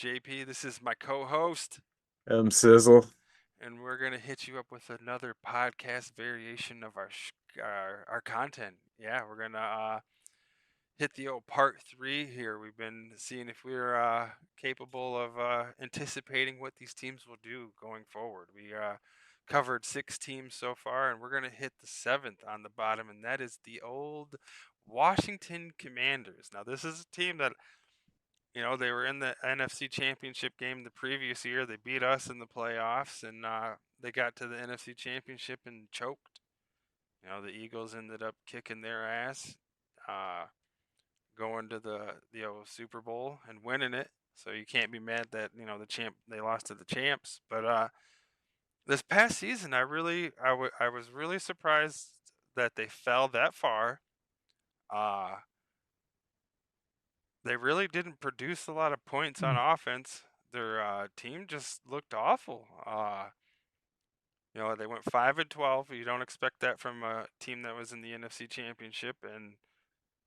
JP. This is my co-host, Sizzle. and we're gonna hit you up with another podcast variation of our content. Yeah, we're gonna hit the old part three here. We've been seeing if we're capable of anticipating what these teams will do going forward. We covered six teams so far, and we're gonna hit the seventh on the bottom, and that is the old Washington Commanders. Now, this is a team that they were in the NFC Championship game the previous year. They beat us in the playoffs, and they got to the NFC Championship and choked. The Eagles ended up kicking their ass, uh, going to the Super Bowl and winning it. So you can't be mad that they lost to the champs. But this past season, I was really surprised that they fell that far. Uh, They really didn't produce a lot of points on offense. Their team just looked awful. They went 5-12. You don't expect that from a team that was in the NFC Championship, and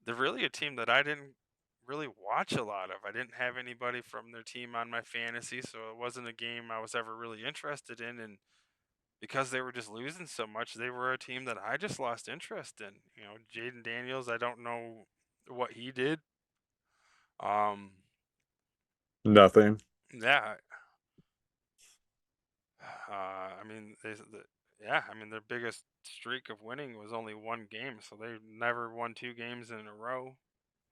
they're really a team that I didn't really watch a lot of. I didn't have anybody from their team on my fantasy, so it wasn't a game I was ever really interested in. And because they were just losing so much, they were a team that I just lost interest in. Jaden Daniels, I don't know what he did. Um, Nothing. yeah, I mean, yeah, I mean, their biggest streak of winning was only one game, so they never won two games in a row,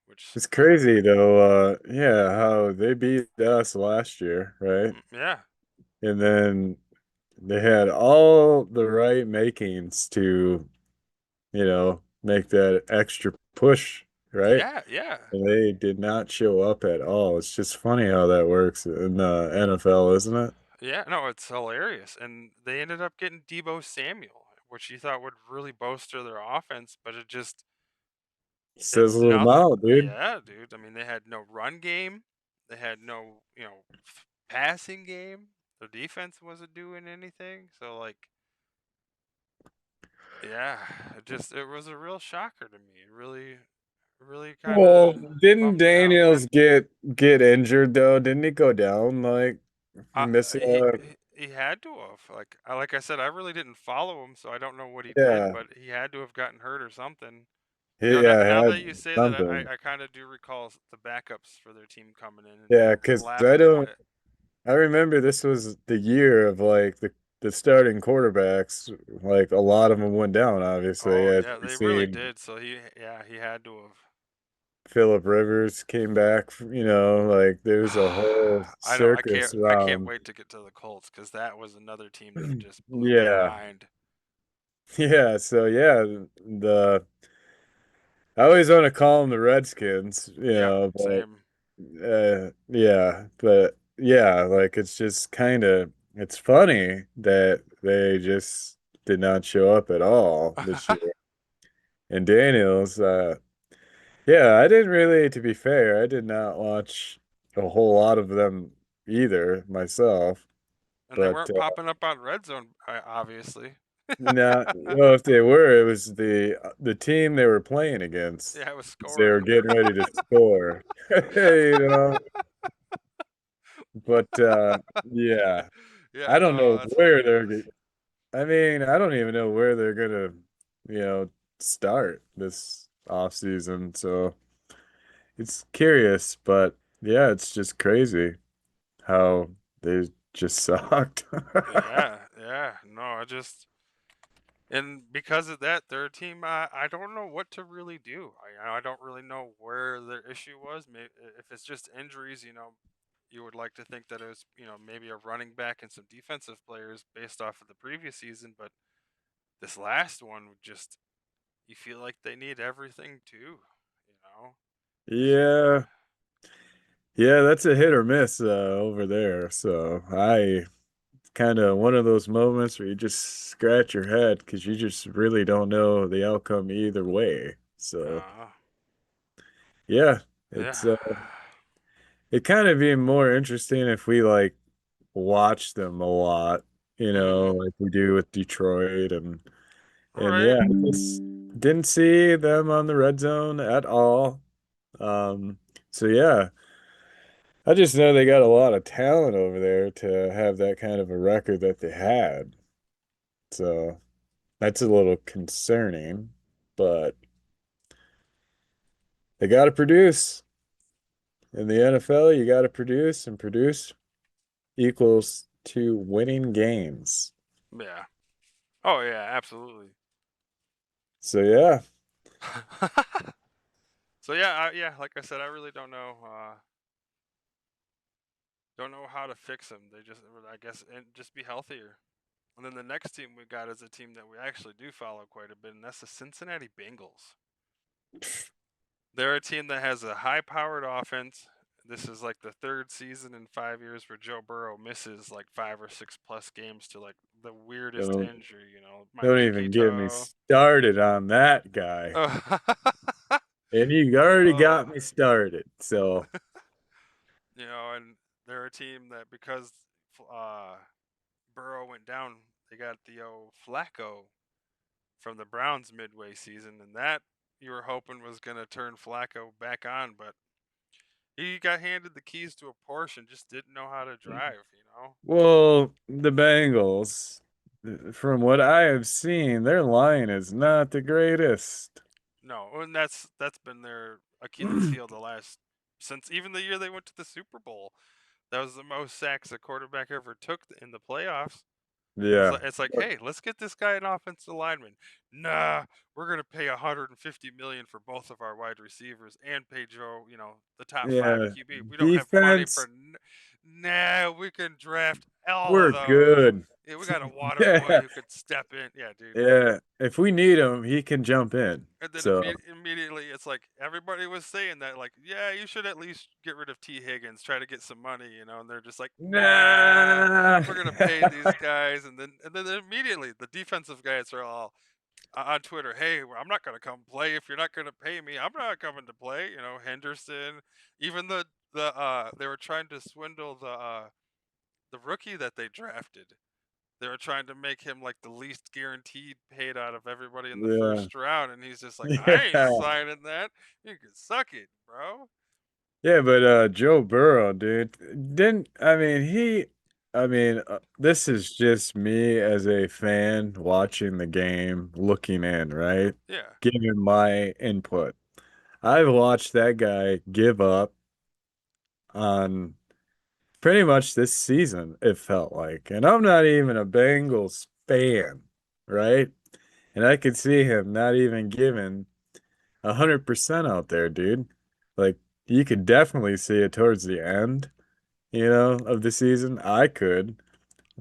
which, It's crazy though. Yeah, how they beat us last year, right? yeah, And then they had all the right makings to, make that extra push, right? yeah, yeah, And they did not show up at all. It's just funny how that works in the NFL, isn't it? yeah. No, it's hilarious, and they ended up getting Debo Samuel, which you thought would really bolster their offense, but it's Sizzle them nothing. out, dude. Yeah, dude. I mean, they had no run game, they had no, passing game. Their defense wasn't doing anything, so like. Yeah, it was a real shocker to me. It really kind of Well, didn't bummed me out. Daniels get injured though? Didn't he go down like Uh, miss he had to have like I said, I really didn't follow him, so I don't know what he did, yeah. but he had to have gotten hurt or something. He Now had that you say that, something. I kind of do recall the backups for their team coming in and Yeah, because I laughing at don't. it. I remember this was the year of like the starting quarterbacks. Like a lot of them went down. Obviously, Oh as yeah, we they really seen did. So he had to have. Philip Rivers came back. Like there's a whole I know. circus I can't around. wait to get to the Colts because that was another team that just blew my Yeah, mind. yeah. So yeah, the I always want to call them the Redskins. Yep, But same. yeah, but yeah, like it's just kind of it's funny that they just did not show up at all this year. And Daniels, yeah, I didn't really, to be fair, I did not watch a whole lot of them either myself. And they But weren't popping up on red zone, obviously. no, well, if they were, it was the team they were playing against. Yeah, it was 'Cause they were scoring. getting ready to score. You know, but yeah. Yeah, I don't no, know that's where they're. hilarious. I mean, I don't even know where they're gonna, you know, start this off season. So it's curious, but yeah, it's just crazy how they just sucked. Yeah, yeah, no, and because of that, their team, I don't know what to really do. I don't really know where their issue was. Maybe if it's just injuries, you would like to think that it was, maybe a running back and some defensive players based off of the previous season, but this last one would just you feel like they need everything too, you know. It's Yeah, yeah, that's a hit or miss over there. So I kind of one of those moments where you just scratch your head because you just really don't know the outcome either way. So uh, yeah, it's yeah. it kind of be more interesting if we like watch them a lot, Mhm. like we do with Detroit and Right. yeah, just didn't see them on the red zone at all. Um, so yeah, I just know they got a lot of talent over there to have that kind of a record that they had. So that's a little concerning, but they got to produce. In the NFL, you got to produce, and produce equals to winning games. Yeah. Oh yeah, absolutely. So yeah, So yeah, yeah, like I said, I really don't know how to fix them. They just, I guess, and just be healthier. And then the next team we got is a team that we actually do follow quite a bit, and that's the Cincinnati Bengals. They're a team that has a high-powered offense. This is like the third season in 5 years where Joe Burrow misses like 5 or 6 plus games to like the weirdest don't injury. My don't pinky even get me toe. started on that guy. Uh, And you already uh, got me started. So and they're a team that because uh, Burrow went down, they got the old Flacco from the Browns midway season, and that you were hoping was going to turn Flacco back on, but he got handed the keys to a Porsche and just didn't know how to drive. well, the Bengals, from what I have seen, their line is not the greatest. No, and that's been their Achilles heel the last since even the year they went to the Super Bowl. That was the most sacks a quarterback ever took in the playoffs. Yeah. It's like, hey, let's get this guy an offensive lineman. Nah, we're gonna pay 150 million for both of our wide receivers and pay Joe, the top five Yeah. QB. We don't have money for. Defense, Nah, we can draft all of we're those. good. Yeah, we got a water boy Yeah. who could step in. Yeah, dude. Yeah. If we need him, he can jump in. And then So, immediately, it's like everybody was saying that, like, yeah, you should at least get rid of T. Higgins, try to get some money. And they're just like, nah, nah. we're gonna pay these guys, and then immediately the defensive guys are all on Twitter, hey, I'm not gonna come play if you're not gonna pay me. I'm not coming to play. Henderson, even they were trying to swindle the rookie that they drafted. They were trying to make him like the least guaranteed paid out of everybody in the Yeah. first round, and he's just like, I ain't Yeah. signing that. You can suck it, bro. Yeah, but Joe Burrow, dude, didn't I mean, this is just me as a fan watching the game, looking in, right? Yeah. Giving my input. I've watched that guy give up on pretty much this season, it felt like. And I'm not even a Bengals fan, right? And I could see him not even giving 100% out there, dude. Like you could definitely see it towards the end, of the season. I could.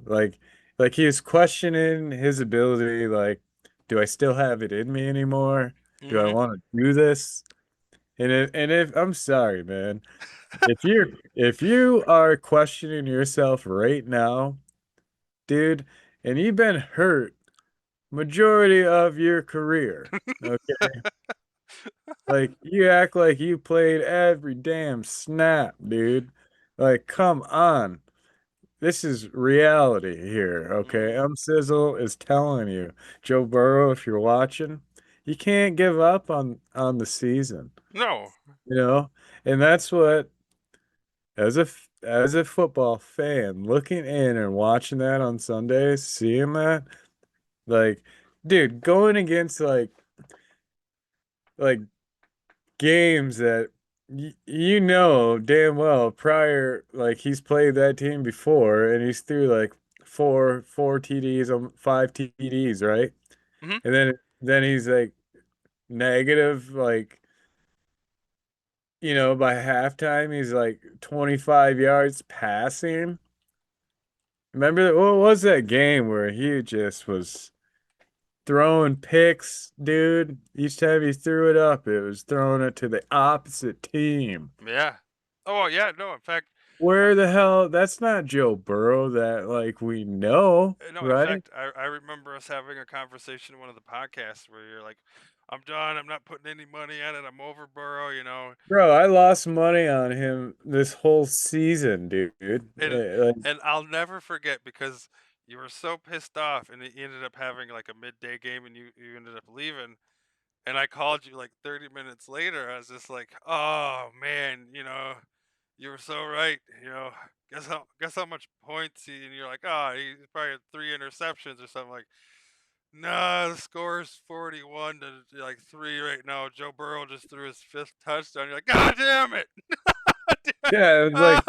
Like like he was questioning his ability, like, do I still have it in me anymore? Do I Hmm. want to do this? And if I'm sorry, man. If you are questioning yourself right now, dude, and you've been hurt majority of your career, okay? Like you act like you played every damn snap, dude. Like, come on. This is reality here, okay? Hmm. Sizzle is telling you, Joe Burrow, if you're watching, you can't give up on the season, No. you know? And that's what as a football fan, looking in and watching that on Sundays, seeing that, like, dude, going against like games that you know damn well prior, like he's played that team before and he's threw like four TDs on five TDs, right? Hmm. And then he's like negative, like, by halftime he's like 25 yards passing. Remember that? What was that game where he just was throwing picks, dude? Each time he threw it up, it was throwing it to the opposite team. Yeah. Oh yeah. No. In fact, Where the hell? That's not Joe Burrow that like we know, no. In right? fact, I remember us having a conversation in one of the podcasts where you're like, I'm done. I'm not putting any money on it. I'm over Burrow. Bro, I lost money on him this whole season, dude. and Like, and I'll never forget because you were so pissed off, and you ended up having like a midday game, and you ended up leaving. And I called you like 30 minutes later. I was just like, oh man. You were so right. Guess how much points and you're like, oh, he probably had 3 interceptions or something like. Nah, the score is 41 to like 3 right now. Joe Burrow just threw his fifth touchdown. You're like, God damn it! Yeah, it was like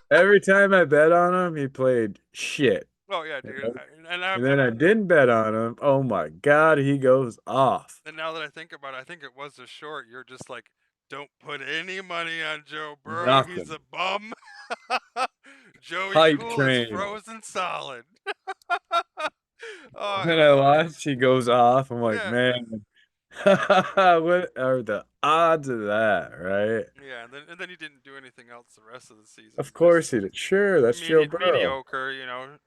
every time I bet on him, he played shit. Oh yeah, You dude. know? And I'm And then I didn't bet on him. Oh my God, he goes off. and now that I think about it, I think it was a short. You're just like, don't put any money on Joe Burrow. He's Nothing. a bum. Joey Hype Cool is train. frozen solid. Oh, it Then I was watch, he goes off. I'm like, yeah, man, what are the odds of that, right? yeah. And then he didn't do anything else the rest of the season. Of Just course he did. Sure, that's Joe Burrow. mediocre.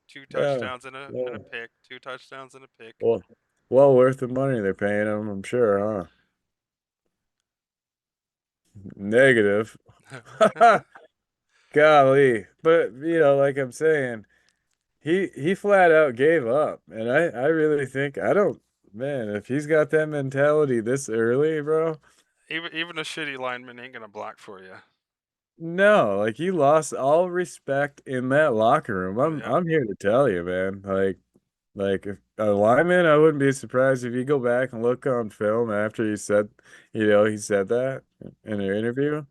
Two Yeah. touchdowns and a Well, pick. 2 touchdowns and a pick. well, well worth the money they're paying him, I'm sure, huh? Negative. Golly. But like I'm saying, he flat out gave up. And I really think I don't man, if he's got that mentality this early, bro, Even a shitty lineman ain't gonna block for you. no, like he lost all respect in that locker room. I'm Yeah. I'm here to tell you, man. Like if a lineman, I wouldn't be surprised if you go back and look on film after he said that in an interview.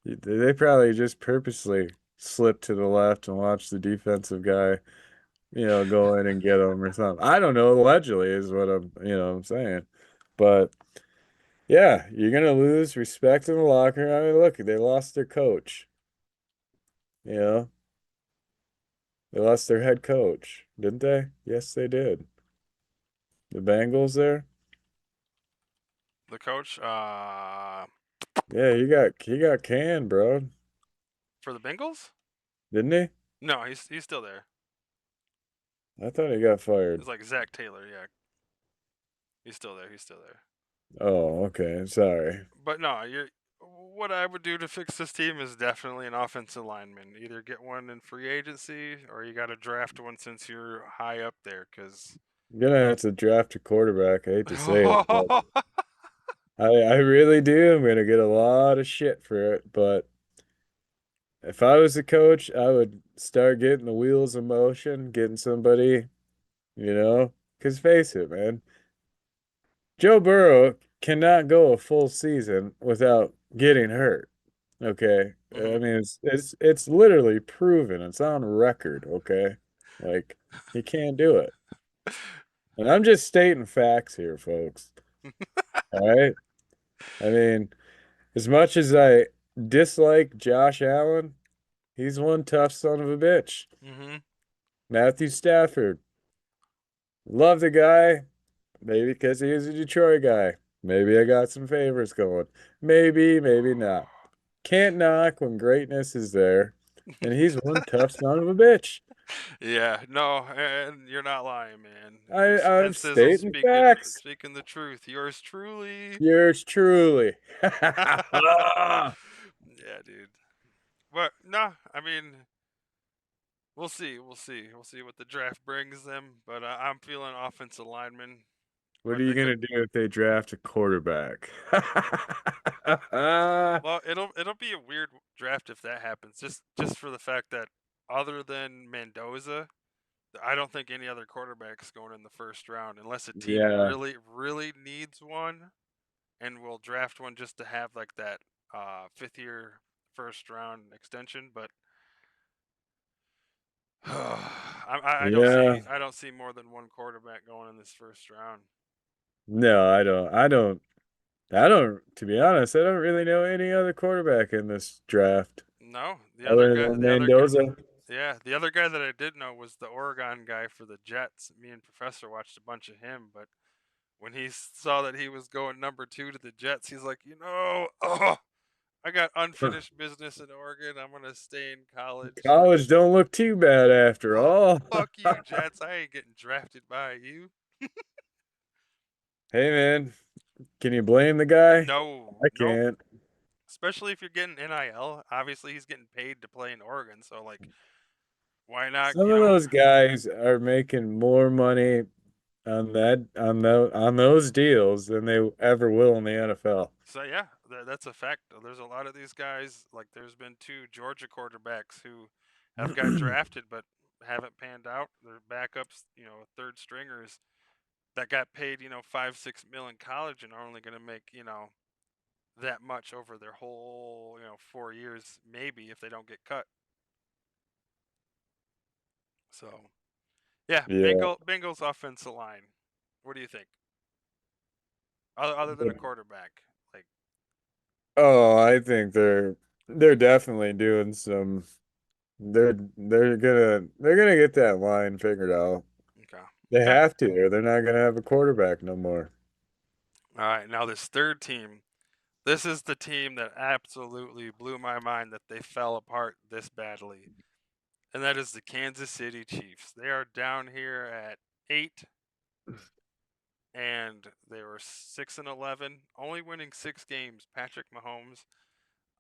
They probably just purposely slipped to the left and watched the defensive guy, go in and get him or something. I don't know. Allegedly is what I'm saying. But yeah, you're gonna lose respect in the locker room. I mean, look, they lost their coach. You know, they lost their head coach, didn't they? Yes, they did. The Bengals there. The coach, Yeah, he got canned, bro. for the Bengals? Didn't he? No, he's still there. I thought he got fired. It's like Zach Taylor. Yeah, he's still there. He's still there. Oh, okay. Sorry. But no, you're. What I would do to fix this team is definitely an offensive lineman. Either get one in free agency, or you got to draft one since you're high up there. Because I'm gonna have to draft a quarterback. I hate to say it, but I really do. I'm gonna get a lot of shit for it, but if I was a coach, I would start getting the wheels in motion, getting somebody, you know, because face it, man, Joe Burrow cannot go a full season without getting hurt. Okay. I hmm mean, it's literally proven. It's on record, okay? Like he can't do it. And I'm just stating facts here, folks. All right? I mean, as much as I dislike Josh Allen, he's one tough son of a bitch. hmm Matthew Stafford, love the guy, maybe because he is a Detroit guy. Maybe I got some favors going. Maybe, maybe not. Can't knock when greatness is there. And he's one tough son of a bitch. Yeah, no, and you're not lying, man. And I'm and Sizzle stating facts. speaking the truth. Yours truly. Yours truly. Yeah, dude. But no, I mean, we'll see. We'll see. We'll see what the draft brings them. But I'm feeling offensive lineman. What are But you they could. gonna do if they draft a quarterback? Well, it'll be a weird draft if that happens. Just for the fact that other than Mendoza, I don't think any other quarterback's going in the first round unless a team Yeah, really really needs one and will draft one just to have like that fifth year first round extension. But yeah. I don't see more than one quarterback going in this first round. No, I don't. To be honest, I don't really know any other quarterback in this draft No, other than Mendoza. the other guy that I did know was the Oregon guy for the Jets. Me and Professor watched a bunch of him, but when he saw that he was going number 2 to the Jets, he's like, oh, I got unfinished business in Oregon. I'm gonna stay in college. College don't look too bad after all. Fuck you, Jets. I ain't getting drafted by you. Hey man, can you blame the guy? No, I nope. can't. Especially if you're getting NIL. Obviously, he's getting paid to play in Oregon, so like, why not? Some of those guys are making more money on those deals than they ever will in the NFL. So yeah, that's a fact. There's a lot of these guys. Like there's been two Georgia quarterbacks who have got drafted but haven't panned out. They're backups, third stringers that got paid, 5, 6 mil in college and are only going to make, that much over their whole, 4 years, maybe if they don't get cut. So yeah, Yeah. Bengals offensive line. What do you think? Other than a quarterback, like, Oh, I think they're definitely doing some they're gonna get that line figured out. okay, They yeah. have to, or they're not gonna have a quarterback no more. All right, now this third team. This is the team that absolutely blew my mind that they fell apart this badly, and that is the Kansas City Chiefs. They are down here at 8, and they were 6-11, only winning 6 games. Patrick Mahomes.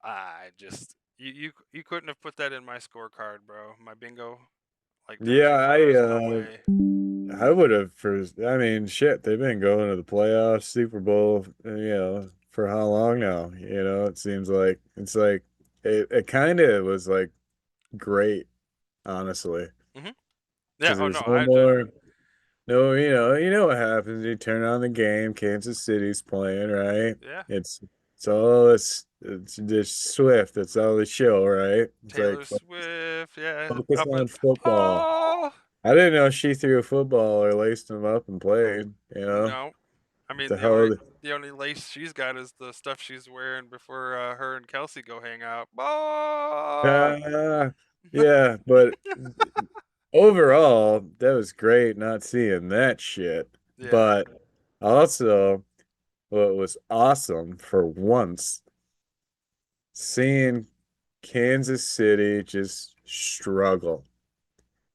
I just you couldn't have put that in my scorecard, bro. My bingo. Like Yeah, there's no way. I would have first. I mean, shit, they've been going to the playoffs, Super Bowl, for how long now? It seems like it kind of was like great, honestly, Hmm. Yeah. because Oh no, there's no I did. more. No, what happens. You turn on the game, Kansas City's playing, right? Yeah. It's just Swift. That's all they show, right? It's like Taylor Swift. Yeah. focus Up on and football. oh I didn't know she threw a football or laced him up and played. no. I What mean the hell? the only lace she's got is the stuff she's wearing before her and Kelsey go hang out. Oh. Uh, yeah, but overall, that was great not seeing that shit. Yeah. But also, what was awesome for once, seeing Kansas City just struggle.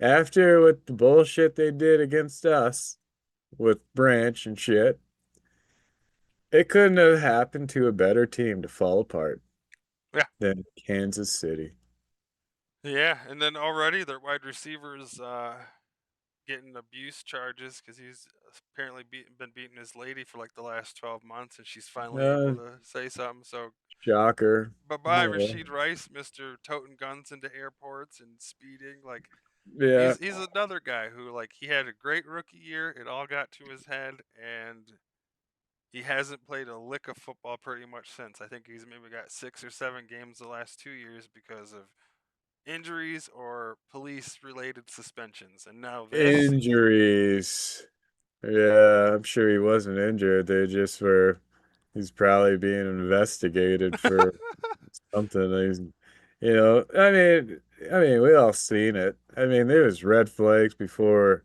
After with the bullshit they did against us with Branch and shit, it couldn't have happened to a better team to fall apart Yeah. than Kansas City. Yeah. And then already their wide receivers getting abuse charges because he's apparently been beating his lady for like the last 12 months, and she's finally able Uh, to say something. So Shocker. bye bye, Yeah. Rasheed Rice, Mister Toting Guns into airports and speeding. Like Yeah. he's another guy who like he had a great rookie year. It all got to his head, and he hasn't played a lick of football pretty much since. I think he's maybe got 6 or 7 games the last 2 years because of injuries or police related suspensions. And now this. Injuries. Yeah, I'm sure he wasn't injured. He's probably being investigated for something. We all seen it. I mean, there was red flags before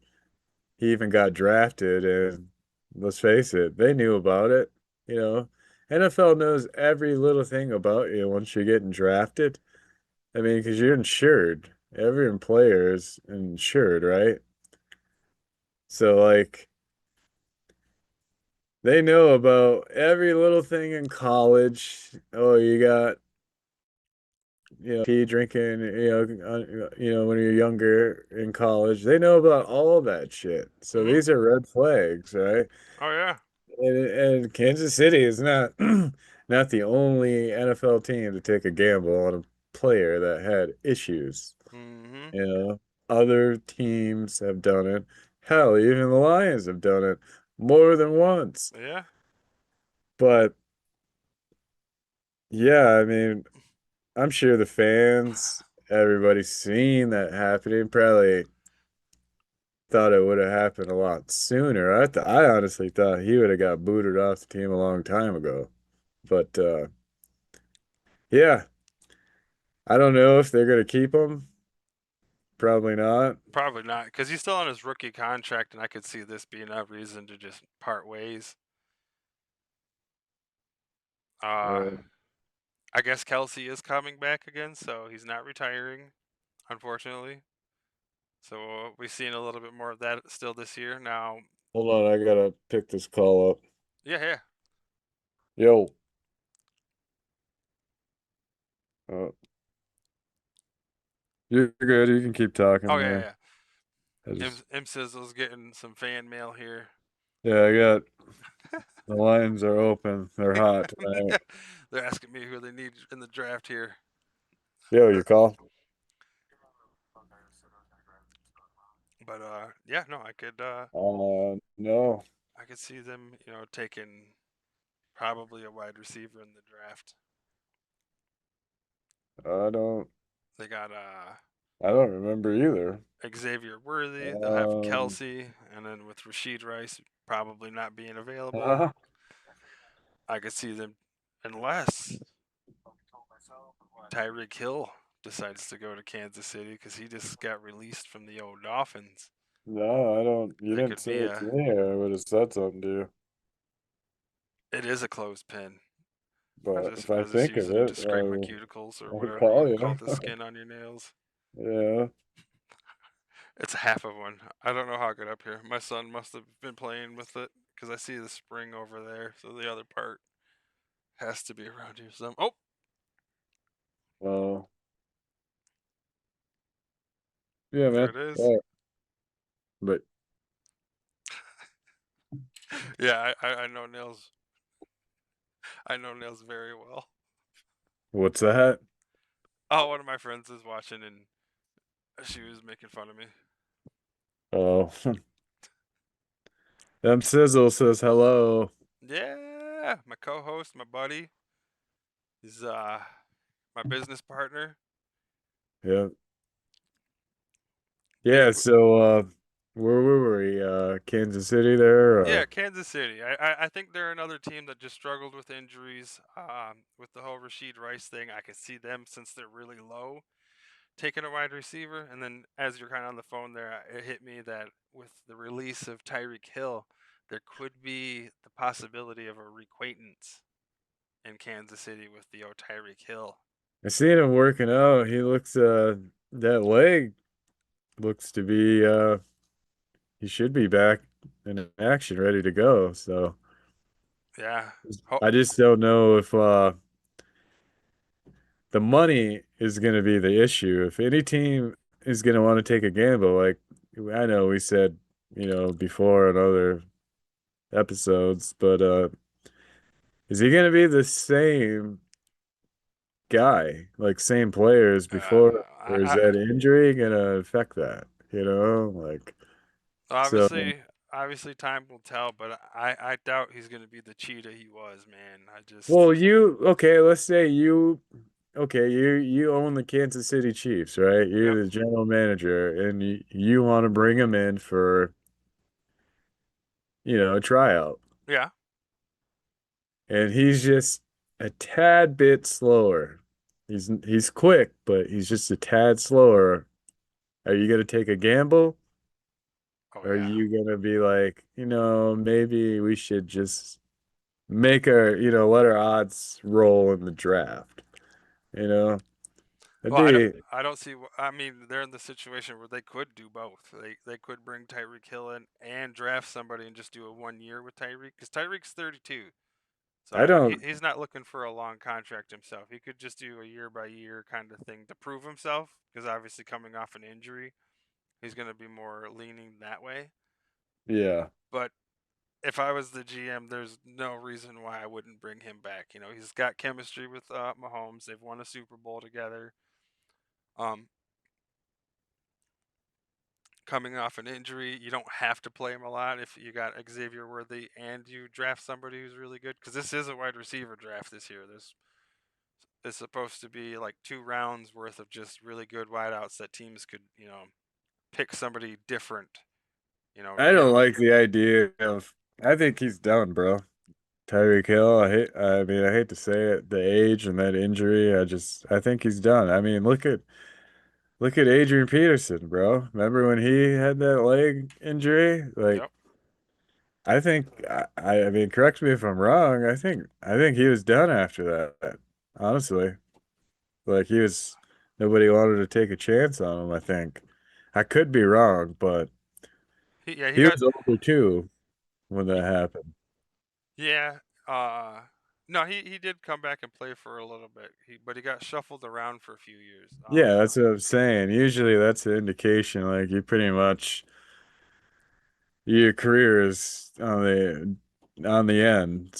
he even got drafted, and let's face it, they knew about it. You know, NFL knows every little thing about you once you're getting drafted. I mean, because you're insured. Every player is insured, right? So like they know about every little thing in college. Oh, you got, tea drinking, when you're younger in college. They know about all that shit. So Hmm. these are red flags, right? Oh yeah. And Kansas City is not not the only NFL team to take a gamble on a player that had issues. Hmm. You know, other teams have done it. Hell, even the Lions have done it more than once. Yeah. But yeah, I mean, I'm sure the fans, everybody's seen that happening, probably thought it would have happened a lot sooner. I honestly thought he would have got booted off the team a long time ago. But yeah, I don't know if they're gonna keep him. Probably not. Probably not, because he's still on his rookie contract, and I could see this being a reason to just part ways. Uh, Uh, I guess Kelsey is coming back again, so he's not retiring, unfortunately. So we've seen a little bit more of that still this year. Now, Hold on, I gotta pick this call up. yeah, yeah. Yo. Uh, you're good. You can keep Oh talking yeah, there. yeah. I M just M Sizzle's getting some fan mail here. Yeah, I got. The lines are open. They're hot tonight. They're asking me who they need in the draft here. Yo, Uh, you call? But yeah, no, No, I could see them, taking probably a wide receiver in the draft. I don't. They got I don't remember either. Xavier Worthy. They'll have Um, Kelsey, and then with Rasheed Rice probably not being available, uh, I could see them, unless Tyreek Hill decides to go to Kansas City because he just got released from the old Dolphins. no, I don't. You There didn't could say be it to a. me. I would have said something to you. It is a closed pin. I But just if I I just think use of it to it, scrape my cuticles or I'll whatever you call call you. the skin on your nails. Yeah. It's half of one. I don't know how it got up here. My son must have been playing with it because I see the spring over there. So the other part has to be around here. Oh, Well, yeah, there man. it is. Yeah. But Yeah, I know nails. I know nails very well. what's that? Oh, one of my friends is watching and she was making fun of me. Oh, them Sizzle says hello. Yeah, my co-host, my buddy, he's my business partner. Yeah. Big Yeah. So, where were we? Kansas City there. Yeah, Kansas City. I think they're another team that just struggled with injuries. With the whole Rasheed Rice thing, I could see them since they're really low taking a wide receiver. And then as you're kind of on the phone there, it hit me that with the release of Tyreek Hill, there could be the possibility of a reacquaintance in Kansas City with the old Tyreek Hill. I seen him working out. He looks, that leg looks to be, he should be back in action, ready to go. So Yeah. Ho- I just don't know if, the money is going to be the issue. If any team is going to want to take a gamble, like I know we said, before in other episodes, but is he going to be the same guy, like same players before, or is I that injury going to affect that? Like so. obviously time will tell, but I doubt he's going to be the cheetah he was, man. I just Well, okay, let's say you own the Kansas City Chiefs, right? Yep. You're the general manager, and you want to bring him in for a tryout. Yeah. And he's just a tad bit slower. He's quick, but he's just a tad slower. Are you gonna take a gamble? Oh Or are yeah. you gonna be like, maybe we should just make let our odds roll in the draft? You know, it'd Well, I don't. be I don't see. I mean, they're in the situation where they could do both. They could bring Tyreek Hill in and draft somebody and just do a 1 year with Tyreek because Tyreek's 32. So I don't he's not looking for a long contract himself. He could just do a year by year kind of thing to prove himself because obviously coming off an injury, he's going to be more leaning that way. yeah. But if I was the GM, there's no reason why I wouldn't bring him back. He's got chemistry with Mahomes. They've won a Super Bowl together. Um, Coming off an injury, you don't have to play him a lot if you got Xavier Worthy and you draft somebody who's really good. Because this is a wide receiver draft this year. There's It's supposed to be like 2 rounds worth of just really good wideouts that teams could, pick somebody different. I Get don't like the idea of I think he's done, bro. Tyreek Hill, I hate to say it, the age and that injury, I think he's done. I mean, look at Adrian Peterson, bro. Remember when he had that leg injury? Like, Yep. I mean, correct me if I'm wrong. I think he was done after that. Honestly, like nobody wanted to take a chance on him. I think I could be wrong, but Yeah, he he got was older too when that he, happened. yeah. No, he did come back and play for a little bit. But he got shuffled around for a few years. Yeah, that's what I'm saying. Usually, that's an indication. Like, you pretty much your career is on the on the end.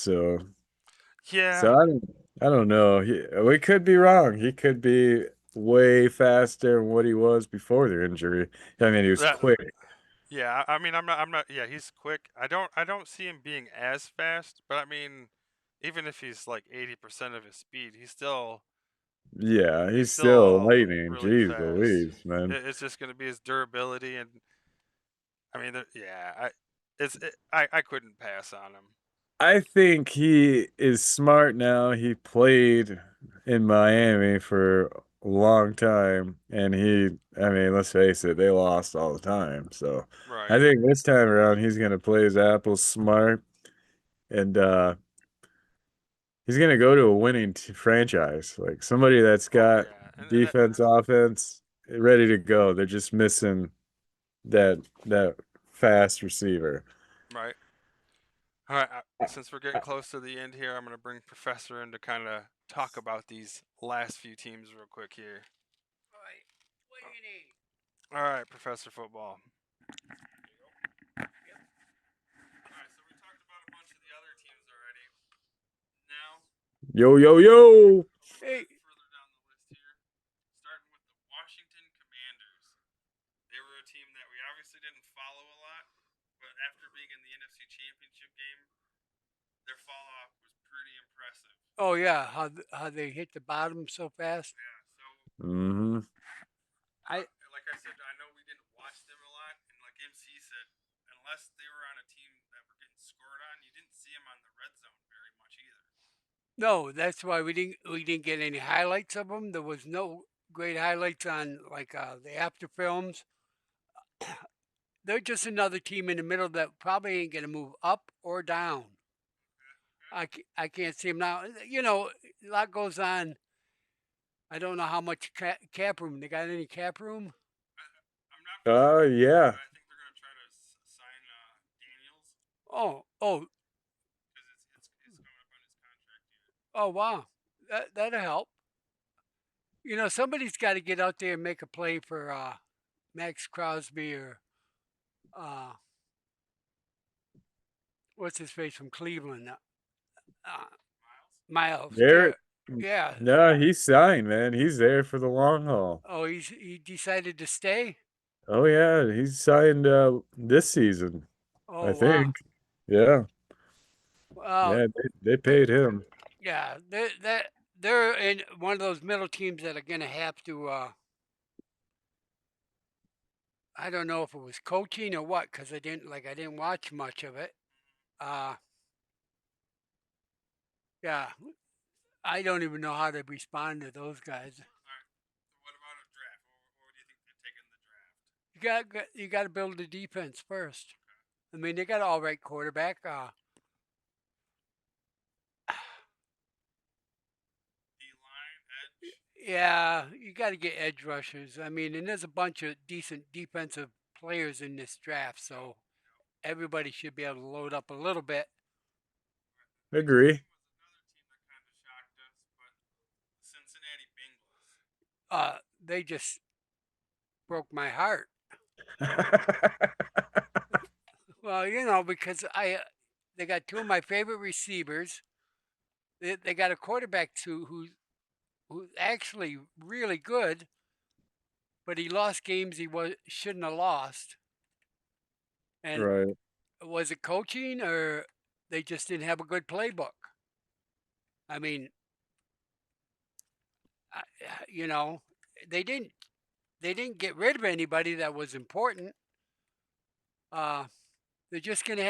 Yeah, So I don't know. We could be wrong. He could be way faster than what he was before the injury. I mean, he was that quick. yeah. I mean, I'm not. Yeah, he's quick. I don't see him being as fast, but I mean, even if he's like 80% of his speed, Yeah, he's he's still still lightning. really Jeez fast. Louise, man. It's just going to be his durability, and I mean, yeah, I couldn't pass on him. I think he is smart now. He played in Miami for a long time, and I mean, let's face it, they lost all the time. So I Right. think this time around, he's going to play his apples smart, and he's going to go to a winning franchise, like somebody that's Oh got yeah, and that, defense, offense ready to go. They're just missing that fast receiver. right. All right. Since we're getting close to the end here, I'm going to bring Professor in to kind of talk about these last few teams real quick here. All right. What do you need? All right, Professor Football. All right, so we talked about a bunch of the other teams already. Now, Yo, yo, yo. a little Hey. bit further down the list here, starting with the Washington Commanders. They were a team that we obviously didn't follow a lot, but after being in the NFC Championship game, their fall off was pretty impressive. Oh yeah, how they hit the bottom so fast. Yeah, so Hmm. I like I said, I know we didn't watch them a lot, and like MC said, unless they were on a team that were getting scored on, you didn't see them on the red zone very much either. No, that's why we didn't get any highlights of them. There was no great highlights on like the after films. They're just another team in the middle that probably ain't gonna move up or down. I can't see them now. A lot goes on. I don't know how much cap room they got. Any cap room? I'm not for sure either, but Yeah. I think they're going to try to sign Daniels Oh, because it's coming up on his contract year. oh wow, that'll help. Somebody's got to get out there and make a play for Max Crosby or uh, what's his face from Cleveland, Miles? Miles. There. Yeah. No, he's signed, man. He's there for the long haul. Oh, he decided to stay. Oh yeah, he's signed this season, I Oh wow. think. Yeah. Well, Yeah, they th- paid him. yeah, they're in one of those middle teams that are gonna have to. I don't know if it was coaching or what, because I didn't watch much of it. Uh, yeah, I don't even know how to respond to those guys. All right. So what about a draft? What do you think they're taking in the draft? You got to build the defense first. I mean, they got an all right quarterback. D line, edge. Yeah, you got to get edge rushers. I mean, and there's a bunch of decent defensive players in this draft, Yep. so everybody should be able to load up a little bit. Right. The next Agree. team was another team that kind of shocked us, but the Cincinnati Bengals. They just broke my heart. Well, because they got two of my favorite receivers. They got a quarterback too who's actually really good, but he lost games he shouldn't have lost. And Right. was it coaching or they just didn't have a good playbook? I mean, I- you know, they didn't they didn't get rid of anybody that was important. Uh, they're gonna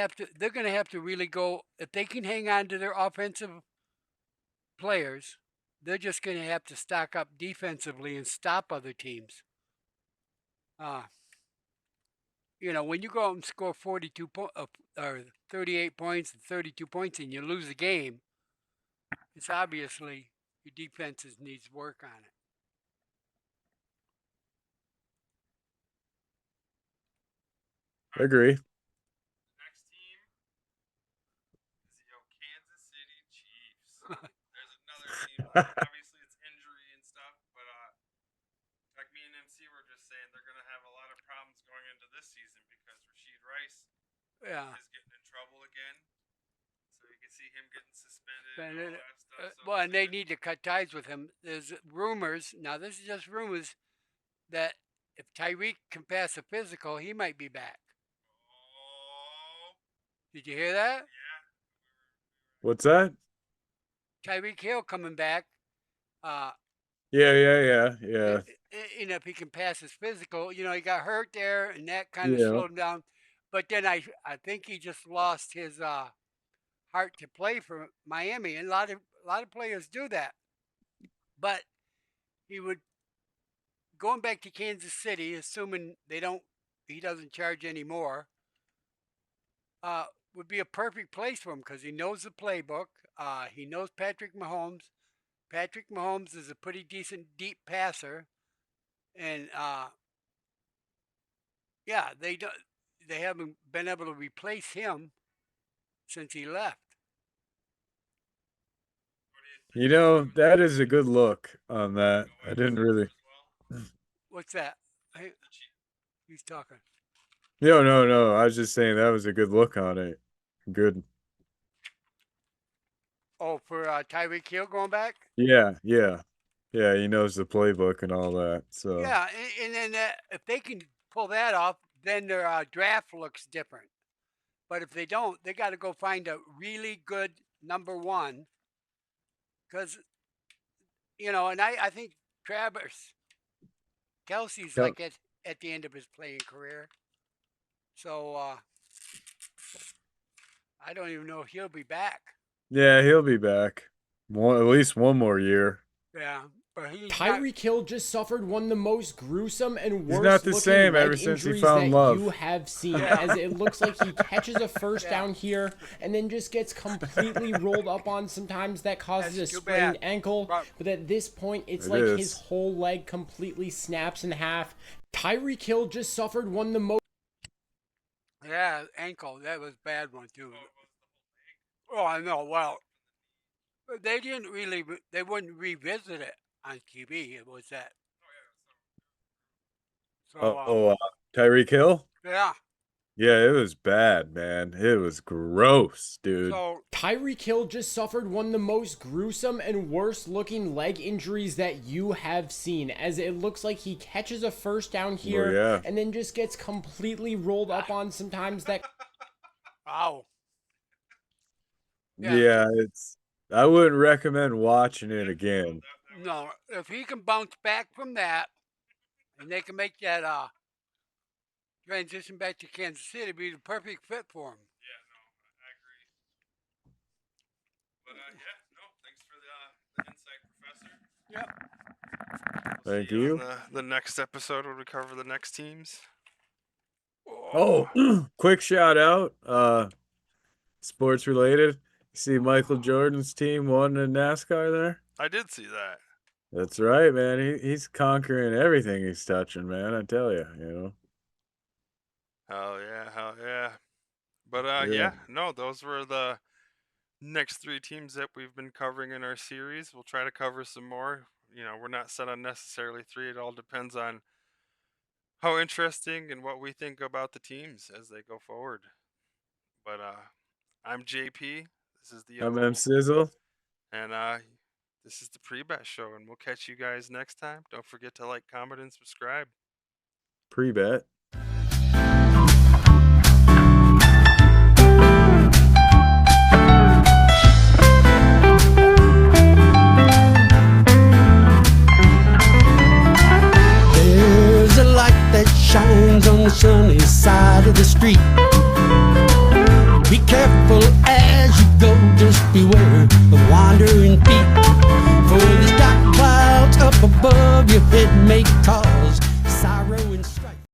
have to really go if they can hang on to their offensive players. They're just gonna have to stock up defensively and stop other teams. Uh, when you go out and score or 38 points and 32 points and you lose the game, it's obviously your defense needs work on it. All right. Agree. The next team is the Kansas City Chiefs. There's another team. Obviously, it's injury and stuff, but like me and MC were just saying, they're going to have a lot of problems going into this season because Rasheed Rice Yeah, is getting in trouble again. see him getting suspended and all that stuff. So Well, and they need to cut ties with him. There's rumors. Now, this is just rumors that if Tyreek can pass a physical, he might be back. Oh, Did you hear that? yeah. What's that? Tyreek Hill coming back. Yeah. If he can pass his physical, he got hurt there, and that kind of Yeah. slowed him down. But then I think he just lost his heart to play for Miami, and a lot of players do that. But he would going back to Kansas City, assuming he doesn't charge anymore, would be a perfect place for him because he knows the playbook. He knows Patrick Mahomes. Patrick Mahomes is a pretty decent deep passer, and yeah, they haven't been able to replace him since he left. You know, that is a good look on that. I didn't really. What's that? Hey, he's talking. No. I was just saying that was a good look on it. Good. Oh, for Tyreek Hill going back? Yeah. He knows the playbook and all that. So Yeah, and then if they can pull that off, then their draft looks different. But if they don't, they got to go find a really good number one. Because, and I think Travis Kelsey's Yep. like at the end of his playing career. So I don't even know if he'll be back. Yeah, he'll be back. At least one more year. Yeah, but he's Tyreek Hill just suffered one of the most gruesome and He's not worst the looking same leg ever since he injuries found that love. you have seen, as it looks like he catches a first down here and then just gets completely rolled up on. Sometimes that causes That's a too sprained bad. ankle, but at this point it's It like is. his whole leg completely snaps in half. Tyreek Hill just suffered one of the most ankle. That was a bad one too. Oh, I know. Well, they didn't really. They wouldn't revisit it on TV. It was that. So Tyreek Hill? yeah. Yeah, it was bad, man. It was gross, dude. So Tyreek Hill just suffered one of the most gruesome and worst looking leg injuries that you have seen, as it looks like he catches a first down here yeah. and then just gets completely rolled up on. Sometimes that wow. Yeah, I wouldn't recommend watching it again. No, if he can bounce back from that, and they can make that transition back to Kansas City, it'd be the perfect fit for him. Yeah, no, I agree. But yeah, no, thanks for the insight, Professor. Yep. We'll Thank see you. on the next episode when we cover the next teams. Oh, quick shout out. Sports related. See Michael Jordan's team won in NASCAR there? I did see that. That's right, man. He's conquering everything he's touching, man. I tell you, Hell yeah. But Yeah. no, those were the next three teams that we've been covering in our series. We'll try to cover some more. We're not set on necessarily three. It all depends on how interesting and what we think about the teams as they go forward. But I'm JP. This is the I'm M Sizzle. and this is the Pre-Bet Show, and we'll catch you guys next time. Don't forget to like, comment, and subscribe. Pre-bet. There's a light that shines on the sunny side of the street. Be careful as you go, just beware of wandering feet. For the dark clouds up above your head may cause sorrow and